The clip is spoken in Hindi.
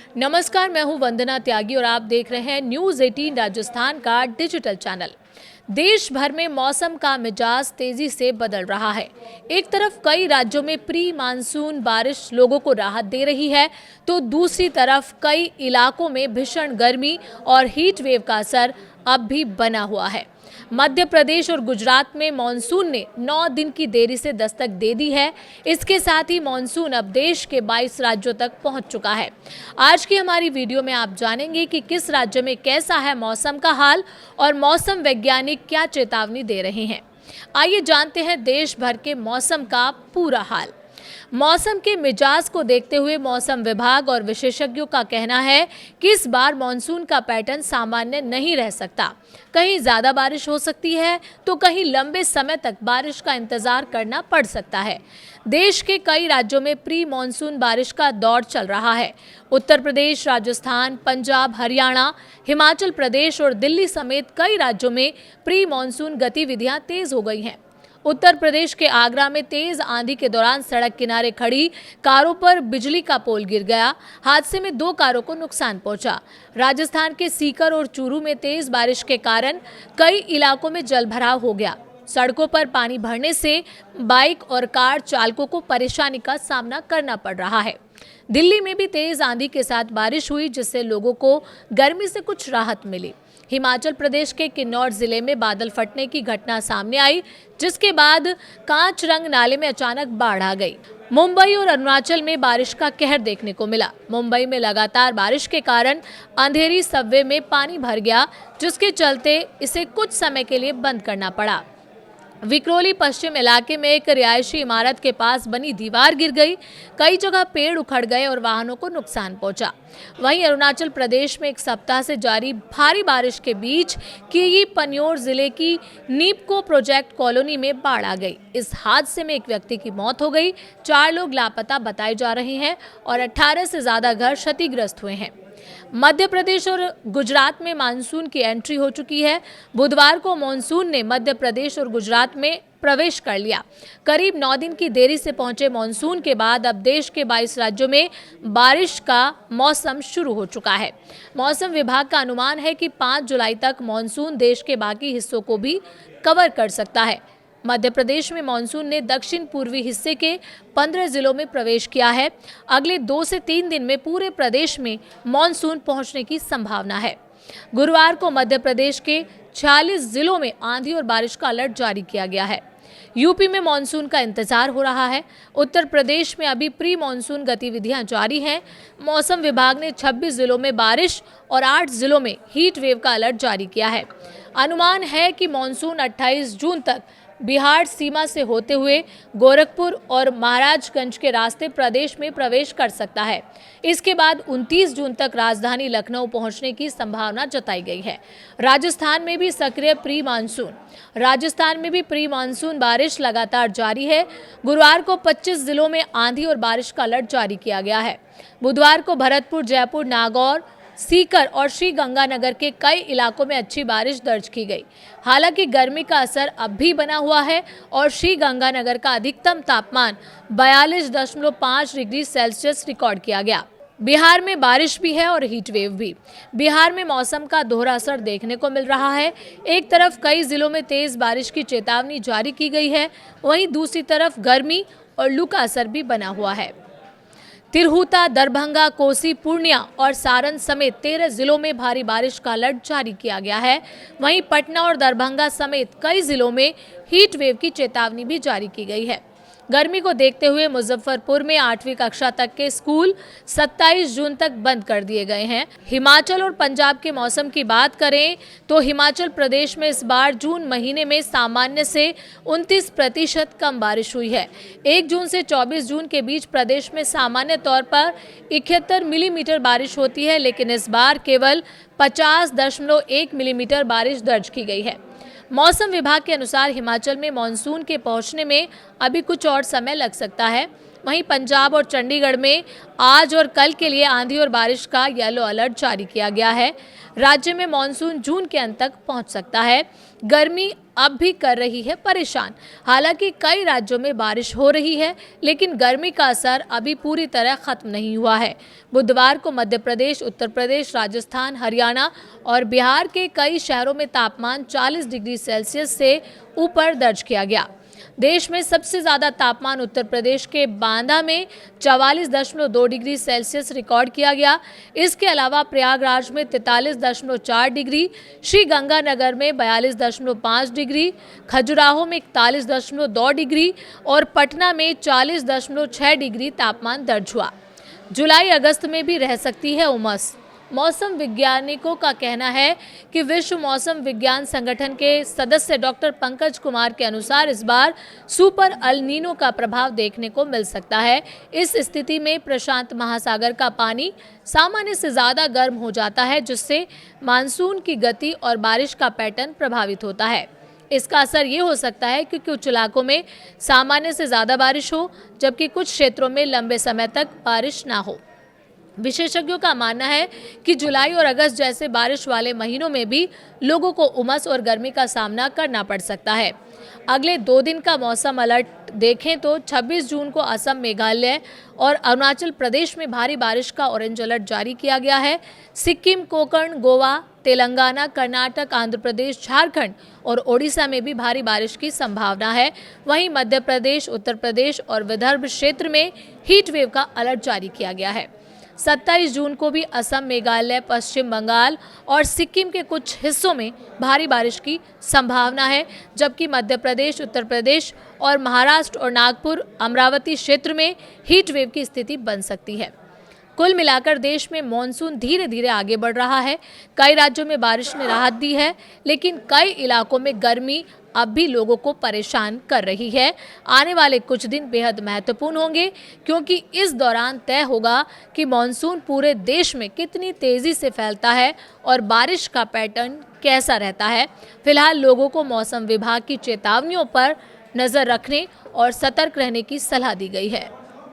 नमस्कार, मैं हूं वंदना त्यागी और आप देख रहे हैं न्यूज़ 18 राजस्थान का डिजिटल चैनल। देश भर में मौसम का मिजाज तेजी से बदल रहा है। एक तरफ कई राज्यों में प्री मानसून बारिश लोगों को राहत दे रही है, तो दूसरी तरफ कई इलाकों में भीषण गर्मी और हीट वेव का असर अब भी बना हुआ है। मध्य प्रदेश और गुजरात में मॉनसून ने 9 दिन की देरी से दस्तक दे दी है। इसके साथ ही मॉनसून अब देश के 22 राज्यों तक पहुंच चुका है। आज की हमारी वीडियो में आप जानेंगे कि किस राज्य में कैसा है मौसम का हाल और मौसम वैज्ञानिक क्या चेतावनी दे रहे हैं। आइए जानते हैं देश भर के मौसम का पूरा हाल। मौसम के मिजाज को देखते हुए मौसम विभाग और विशेषज्ञों का कहना है कि इस बार मॉनसून का पैटर्न सामान्य नहीं रह सकता। कहीं ज्यादा बारिश हो सकती है तो कहीं लंबे समय तक बारिश का इंतजार करना पड़ सकता है। देश के कई राज्यों में प्री मॉनसून बारिश का दौर चल रहा है। उत्तर प्रदेश, राजस्थान, पंजाब, हरियाणा, हिमाचल प्रदेश और दिल्ली समेत कई राज्यों में प्री मॉनसून गतिविधियां तेज हो गई हैं। उत्तर प्रदेश के आगरा में तेज आंधी के दौरान सड़क किनारे खड़ी कारों पर बिजली का पोल गिर गया। हादसे में 2 कारों को नुकसान पहुंचा। राजस्थान के सीकर और चूरू में तेज बारिश के कारण कई इलाकों में जलभराव हो गया। सड़कों पर पानी भरने से बाइक और कार चालकों को परेशानी का सामना करना पड़ रहा है। दिल्ली में भी तेज आंधी के साथ बारिश हुई, जिससे लोगों को गर्मी से कुछ राहत मिली। हिमाचल प्रदेश के किन्नौर जिले में बादल फटने की घटना सामने आई, जिसके बाद कांचरंग नाले में अचानक बाढ़ आ गई। मुंबई और अरुणाचल में बारिश का कहर देखने को मिला। मुंबई में लगातार बारिश के कारण अंधेरी सबवे में पानी भर गया, जिसके चलते इसे कुछ समय के लिए बंद करना पड़ा। विक्रोली पश्चिम इलाके में एक रिहायशी इमारत के पास बनी दीवार गिर गई। कई जगह पेड़ उखड़ गए और वाहनों को नुकसान पहुंचा। वहीं अरुणाचल प्रदेश में एक सप्ताह से जारी भारी बारिश के बीच किगी पन्योर जिले की नीपको प्रोजेक्ट कॉलोनी में बाढ़ आ गई। इस हादसे में एक व्यक्ति की मौत हो गई, 4 लोग लापता बताए जा रहे हैं और 18 से ज्यादा घर क्षतिग्रस्त हुए हैं। मध्य प्रदेश और गुजरात में मानसून की एंट्री हो चुकी है। बुधवार को मानसून ने मध्य प्रदेश और गुजरात में प्रवेश कर लिया। करीब 9 दिन की देरी से पहुंचे मानसून के बाद अब देश के 22 राज्यों में बारिश का मौसम शुरू हो चुका है। मौसम विभाग का अनुमान है कि 5 जुलाई तक मानसून देश के बाकी हिस्सों को भी कवर कर सकता है। मध्य प्रदेश में मानसून ने दक्षिण पूर्वी हिस्से के 15 जिलों में प्रवेश किया है। अगले 2 से 3 दिन में पूरे प्रदेश में मानसून पहुंचने की संभावना है। गुरुवार को मध्य प्रदेश के 46 जिलों में आंधी और बारिश का अलर्ट जारी किया गया है। यूपी में मानसून का इंतजार हो रहा है। उत्तर प्रदेश में अभी प्री मानसून गतिविधियां जारी हैं। मौसम विभाग ने 26 जिलों में बारिश और 8 जिलों में हीट वेव का अलर्ट जारी किया है। अनुमान है कि मानसून 28 जून तक बिहार सीमा से होते हुए गोरखपुर और महाराजगंज के रास्ते प्रदेश में प्रवेश कर सकता है। इसके बाद 29 जून तक राजधानी लखनऊ पहुंचने की संभावना जताई गई है। राजस्थान में भी सक्रिय प्री मानसून बारिश लगातार जारी है। गुरुवार को 25 जिलों में आंधी और बारिश का अलर्ट जारी किया गया है। बुधवार को भरतपुर, जयपुर, नागौर, सीकर और श्री गंगानगर के कई इलाकों में अच्छी बारिश दर्ज की गई। हालांकि गर्मी का असर अब भी बना हुआ है और श्री गंगानगर का अधिकतम तापमान 42.5 डिग्री सेल्सियस रिकॉर्ड किया गया। बिहार में बारिश भी है और हीट वेव भी। बिहार में मौसम का दोहरा असर देखने को मिल रहा है। एक तरफ कई जिलों में तेज बारिश की चेतावनी जारी की गई है, वहीं दूसरी तरफ गर्मी और लू का असर भी बना हुआ है। तिरहुता, दरभंगा, कोसी, पूर्णिया और सारण समेत 13 जिलों में भारी बारिश का अलर्ट जारी किया गया है। वहीं पटना और दरभंगा समेत कई जिलों में हीट वेव की चेतावनी भी जारी की गई है। गर्मी को देखते हुए मुजफ्फरपुर में 8वीं कक्षा तक के स्कूल 27 जून तक बंद कर दिए गए हैं। हिमाचल और पंजाब के मौसम की बात करें तो हिमाचल प्रदेश में इस बार जून महीने में सामान्य से 29% कम बारिश हुई है। 1 जून से 24 जून के बीच प्रदेश में सामान्य तौर पर 71 मिलीमीटर बारिश होती है, लेकिन इस बार केवल 50.1 मिलीमीटर बारिश दर्ज की गई है। मौसम विभाग के अनुसार हिमाचल में मानसून के पहुंचने में अभी कुछ और समय लग सकता है। वहीं पंजाब और चंडीगढ़ में आज और कल के लिए आंधी और बारिश का येलो अलर्ट जारी किया गया है। राज्य में मॉनसून जून के अंत तक पहुंच सकता है। गर्मी अब भी कर रही है परेशान। हालांकि कई राज्यों में बारिश हो रही है, लेकिन गर्मी का असर अभी पूरी तरह खत्म नहीं हुआ है। बुधवार को मध्य प्रदेश, उत्तर प्रदेश, राजस्थान, हरियाणा और बिहार के कई शहरों में तापमान 40 डिग्री सेल्सियस से ऊपर दर्ज किया गया। देश में सबसे ज्यादा तापमान उत्तर प्रदेश के बांदा में 44.2 डिग्री सेल्सियस रिकॉर्ड किया गया। इसके अलावा प्रयागराज में 43.4 डिग्री, श्री गंगानगर में 42.5 डिग्री, खजुराहो में 41.2 डिग्री और पटना में 40.6 डिग्री तापमान दर्ज हुआ। जुलाई अगस्त में भी रह सकती है उमस। मौसम वैज्ञानिकों का कहना है कि विश्व मौसम विज्ञान संगठन के सदस्य डॉक्टर पंकज कुमार के अनुसार इस बार सुपर अल नीनो का प्रभाव देखने को मिल सकता है। इस स्थिति में प्रशांत महासागर का पानी सामान्य से ज़्यादा गर्म हो जाता है, जिससे मानसून की गति और बारिश का पैटर्न प्रभावित होता है। इसका असर ये हो सकता है कि कुछ इलाकों में सामान्य से ज़्यादा बारिश हो, जबकि कुछ क्षेत्रों में लंबे समय तक बारिश ना हो। विशेषज्ञों का मानना है कि जुलाई और अगस्त जैसे बारिश वाले महीनों में भी लोगों को उमस और गर्मी का सामना करना पड़ सकता है। अगले 2 दिन का मौसम अलर्ट देखें तो 26 जून को असम, मेघालय और अरुणाचल प्रदेश में भारी बारिश का ऑरेंज अलर्ट जारी किया गया है। सिक्किम, कोंकण, गोवा, तेलंगाना, कर्नाटक, आंध्र प्रदेश, झारखंड और ओडिशा में भी भारी बारिश की संभावना है। वहीं मध्य प्रदेश, उत्तर प्रदेश और विदर्भ क्षेत्र में हीट वेव का अलर्ट जारी किया गया है। 27 जून को भी असम, मेघालय, पश्चिम बंगाल और सिक्किम के कुछ हिस्सों में भारी बारिश की संभावना है, जबकि मध्य प्रदेश, उत्तर प्रदेश और महाराष्ट्र और नागपुर, अमरावती क्षेत्र में हीट वेव की स्थिति बन सकती है। कुल मिलाकर देश में मॉनसून धीरे धीरे आगे बढ़ रहा है। कई राज्यों में बारिश ने राहत दी है, लेकिन कई इलाकों में गर्मी अब भी लोगों को परेशान कर रही है। आने वाले कुछ दिन बेहद महत्वपूर्ण होंगे, क्योंकि इस दौरान तय होगा कि मॉनसून पूरे देश में कितनी तेज़ी से फैलता है और बारिश का पैटर्न कैसा रहता है। फिलहाल लोगों को मौसम विभाग की चेतावनियों पर नज़र रखने और सतर्क रहने की सलाह दी गई है।